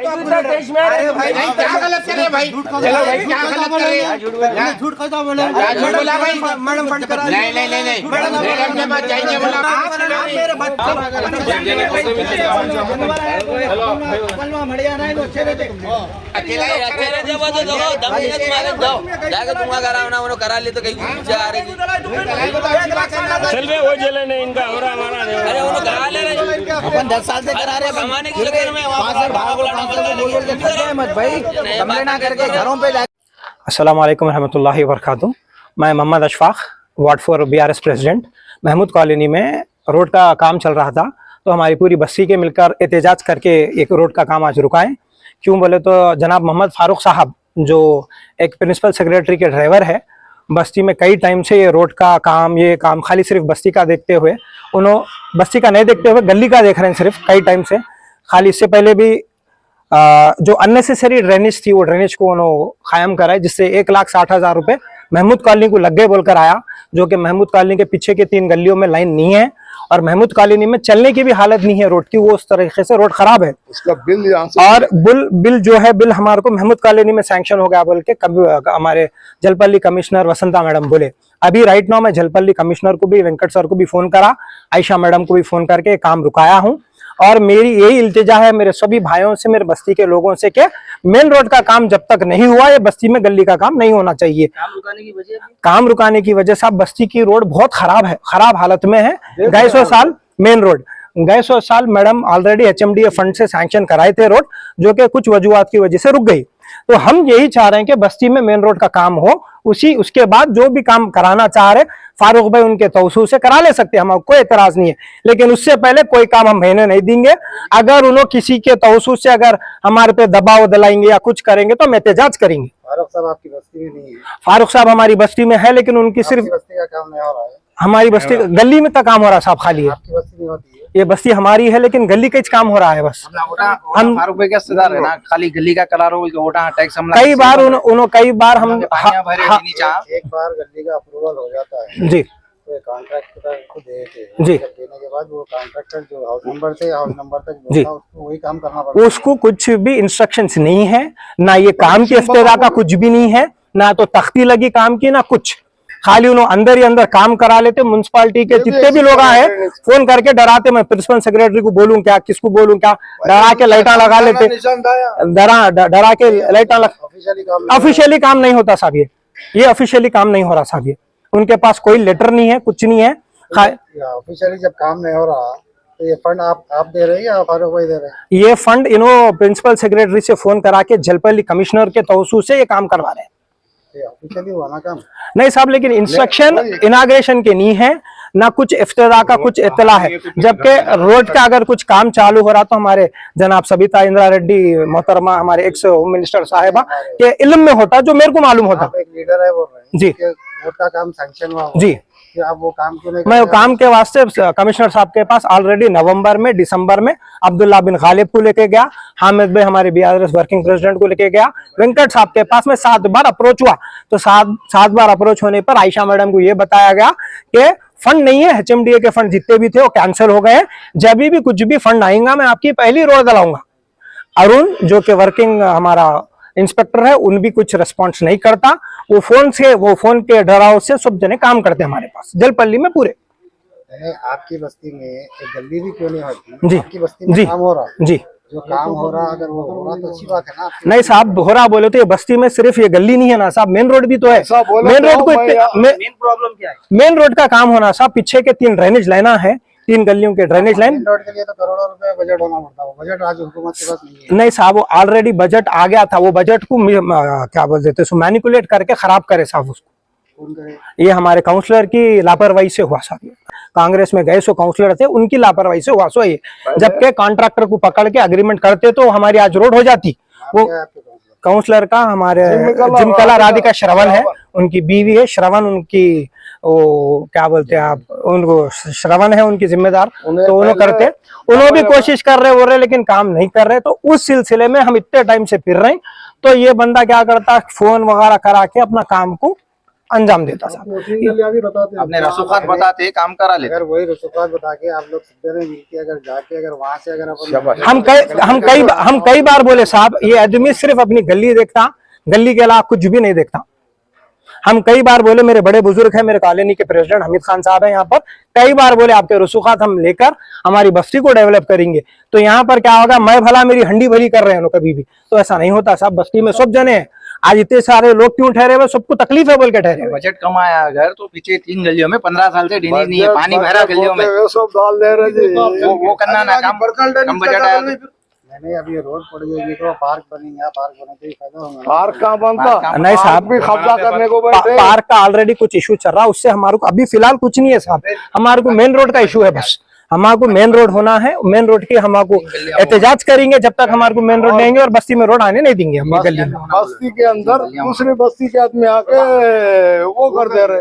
देश में अरे भाई क्या गलत करे भाई? चलो भाई क्या गलत करे? झूठ कैसा बोले? झूठ बोला भाई। मैडम बंद करा। नहीं नहीं नहीं नहीं मैडम के पास जाएंगे बोला। आप मेरे बच्चे अकेला जाके तुम करा करा ले तो कहीं आ रही चल बे वो जेल नहीं इनका हो रहा हमारा नहीं। अरे उन्होंने करा ले रहे अपन 10 साल से करा रहे कमाने की लगे में मत भाई कंप्लेंट ना करके घरों पे जा। अस्सलाम वालेकुम रहमतुल्लाहि व बरकातुहू। मैं Mohammad Ashfaq ward 4 BRS president. Mahmood colony में रोड का काम चल रहा था तो हमारी पूरी बस्ती के मिलकर एहतजाज करके एक रोड का काम आज रुकाएं। क्यों बोले तो जनाब मोहम्मद फारूक साहब जो एक प्रिंसिपल सेक्रेटरी के ड्राइवर है, बस्ती में कई टाइम से ये रोड का काम ये काम खाली सिर्फ बस्ती का देखते हुए उन्होंने बस्ती का नहीं देखते हुए गली का देख रहे हैं सिर्फ कई टाइम से खाली। इससे पहले भी जो अननेसेसरी ड्रेनेज थी वो ड्रेनेज को उन्होंने कायम कराए जिससे 1,60,000 रुपये महमूद कॉलोनी को लग गए बोलकर आया, जो कि महमूद कॉलोनी के पीछे के 3 गलियों में लाइन नहीं है और महमूद कॉलोनी में चलने की भी हालत नहीं है रोड की, वो उस तरीके से रोड खराब है। उसका बिल यहाँ से और बिल जो है बिल हमारे को महमूद कॉलोनी में सैंक्शन हो गया बोल के हमारे जलपल्ली कमिश्नर वसंता मैडम बोले। अभी राइट नाउ मैं जलपल्ली कमिश्नर को भी वेंकट सर को भी फोन करा, आयशा मैडम को भी फोन करके काम रुकाया हूँ और मेरी यही इल्तिजा है मेरे सभी भाइयों से, मेरे बस्ती के लोगों से कि मेन रोड का काम जब तक नहीं हुआ ये बस्ती में गली का काम नहीं होना चाहिए। काम रुकाने की वजह से बस्ती की रोड बहुत खराब है, खराब हालत में है। गए 100 साल मेन रोड गए 100 साल मैडम ऑलरेडी HMDA फंड से सैंक्शन कराए थे रोड, जो कि कुछ वजूहात की वजह से रुक गई। तो हम यही चाह रहे हैं कि बस्ती में मेन रोड का काम हो, उसके बाद जो भी काम कराना चाह रहे फारूक भाई उनके तौसूल से करा ले सकते हैं, हमारा कोई एतराज नहीं है, लेकिन उससे पहले कोई काम हम महीने नहीं देंगे। अगर उन्होंने किसी के तौसूल से अगर हमारे पे दबाव दिलाएंगे या कुछ करेंगे तो हम एहतजाज करेंगे। फारूक साहब आपकी बस्ती में नहीं है? फारूक साहब हमारी बस्ती में है लेकिन उनकी सिर्फ बस्ती का काम नहीं हो रहा है। हमारी बस्ती गली में तक काम हो रहा है साहब, खाली है। आपकी बस्ती नहीं होती है? ये बस्ती हमारी है लेकिन गली का काम हो रहा है बस। हम फारूक भाई का रिश्तेदार है ना, खाली गली का करा रहा वोटा टैक्स कई बार कई बार हम एक बार गली का अप्रूवल हो जाता है जी तो कॉन्ट्रैक्टर को देते हैं जी, देने के बाद वो कॉन्ट्रैक्टर जो हाउस नंबर से हाउस नंबर तक जी उसको वही काम करना पड़ता है। उसको कुछ भी इंस्ट्रक्शंस नहीं है, ना ये काम की इफ्तिदा का कुछ भी नहीं है, ना तो तख्ती लगी काम की ना कुछ, खाली उन्होंने अंदर ही अंदर काम करा लेते। म्युनिसिपालिटी के जितने भी लोग आए फोन करके डराते, मैं प्रिंसिपल सेक्रेटरी को बोलूं क्या, किसको बोलूं क्या, डरा के लाइटा लगा लेते, डरा के लाइटा ऑफिशियली काम नहीं होता साहब, ये ऑफिशियली काम नहीं हो रहा साहब, ये उनके पास कोई लेटर नहीं है, कुछ नहीं है। ऑफिशियली जब काम नहीं हो रहा तो ये फंड आप दे रहे हैं या फारूक भाई दे रहे हैं? ये फंड इन्हों प्रिंसिपल सेक्रेटरी से फोन करा के जलपल्ली कमिश्नर के तौसूल से ये काम करवा रहे हैं। ऑफिशियली हुआ ना काम? नहीं साहब, लेकिन इंस्ट्रक्शन इनाग्रेशन के नहीं है, ना कुछ इफ्तिदा का कुछ इत्तला है। जबकि रोड का अगर कुछ काम चालू हो रहा तो हमारे जनाब सबिता इंदिरा रेड्डी मोहतरमा हमारे एक्स होम मिनिस्टर साहिबा के इल्म में होता, जो मेरे को मालूम होता। आप एक लीडर है बोल रहे हैं जी, रोड का काम सैंक्शन हुआ जी, कि आप वो काम क्यों नहीं? मैं काम के वास्ते कमिश्नर साहब के पास ऑलरेडी नवंबर में दिसंबर में अब्दुल्ला बिन गालिब को लेके गया, हामिद भाई हमारे BRS वर्किंग प्रेसिडेंट को लेके गया, वेंकट साहब के पास में 7 बार अप्रोच हुआ। तो 7 बार अप्रोच होने पर आयशा मैडम को ये बताया गया कि फंड नहीं है, HMDA के फंड जितने भी थे वो कैंसिल हो गए, जब भी कुछ भी फंड आएगा मैं आपकी पहली रोड दिलाऊंगा। अरुण जो कि वर्किंग हमारा इंस्पेक्टर है उन भी कुछ रिस्पॉन्स नहीं करता, वो फोन के डराव से सब जने काम करते हैं हमारे पास जलपल्ली में पूरे। आपकी बस्ती में एक गली भी क्यों नहीं होती? जी, आपकी बस्ती में जी, काम हो रहा जी, जो काम हो रहा अगर वो हो रहा तो अच्छी बात है ना। नहीं साहब, हो रहा बोले तो ये बस्ती में सिर्फ ये गली नहीं है ना साहब, मेन रोड भी तो है। मेन रोड को मेन प्रॉब्लम क्या है? मेन रोड का काम होना साहब, पीछे के 3 ड्रेनेज लाइना है, 3 गलियों के ड्रेनेज लाइन। रोड के लिए तो करोड़ों रुपए बजट होना पड़ता है, बजट आज हुकूमत के पास नहीं है। नहीं साहब, वो ऑलरेडी बजट आ गया था, वो बजट को क्या बोलते थे मैनिपुलेट करके खराब करे साहब उसको। ये हमारे काउंसलर की लापरवाही से हुआ साहब, कांग्रेस में गए सो काउंसलर थे उनकी लापरवाही से हुआ सो ये, जबकि कॉन्ट्रैक्टर को पकड़ के अग्रीमेंट करते तो हमारी आज रोड हो जाती। वो काउंसलर का हमारे जिमकला राधिका श्रवण है, उनकी बीवी है श्रवण, उनकी वो क्या बोलते हैं आप, उनको श्रवण है उनकी जिम्मेदार, तो उन्होंने करते, उन्होंने भी कोशिश कर रहे हो रहे लेकिन काम नहीं कर रहे। तो उस सिलसिले में हम इतने टाइम से फिर रहे हैं, तो ये बंदा क्या करता, फोन वगैरह करा के अपना काम को अंजाम देता साहब। 2-3 गलियां भी बताते हैं। अपने रसूखात बताते काम करा लेते। अगर वही रसूखात बता के आप लोग सीधे नहीं मिलके अगर जाके अगर वहां से अगर अपन हम कई बार बोले साहब, ये आदमी सिर्फ अपनी गली देखता, गली के अलावा कुछ भी नहीं देखता। हम कई बार बोले, मेरे बड़े बुजुर्ग हैं, मेरे कॉलोनी के प्रेसिडेंट हमीद खान साहब हैं यहाँ पर, कई बार बोले आपके रसूखात हम लेकर हमारी बस्ती को डेवलप करेंगे। तो यहाँ पर क्या होगा, मैं भला मेरी हंडी भली कर रहे हैं लोग कभी भी, तो ऐसा नहीं होता साहब। बस्ती में सब जने हैं, आज इतने सारे लोग क्यों ठहरे हुए, सबको तकलीफ है बोल के ठहरे हुए। बजट कमाया अगर तो पीछे 3 गलियों में 15 साल से ड्रेनेज नहीं है, पानी भरा गलियों में, सब डाल दे रहे जी। वो करना ना काम, कम बजट आया तो। नहीं अभी रोड पड़ जाएगी तो पार्क बनेंगे, पार्क बने तो ही फायदा होगा। पार्क कहाँ बनता? नहीं साहब, भी कब्जा करने को बैठे। पार्क का ऑलरेडी कुछ इशू चल रहा है, उससे हमारे को अभी फिलहाल कुछ नहीं है साहब। हमारे को मेन रोड का इशू है, बस हमारे को मेन रोड होना है। मेन रोड की हमारे को एहतजाज करेंगे जब तक हमारे को मेन रोड देंगे, और बस्ती में रोड आने नहीं देंगे हम गली में। बस्ती के अंदर दूसरी बस्ती के आदमी आके वो कर दे रहे।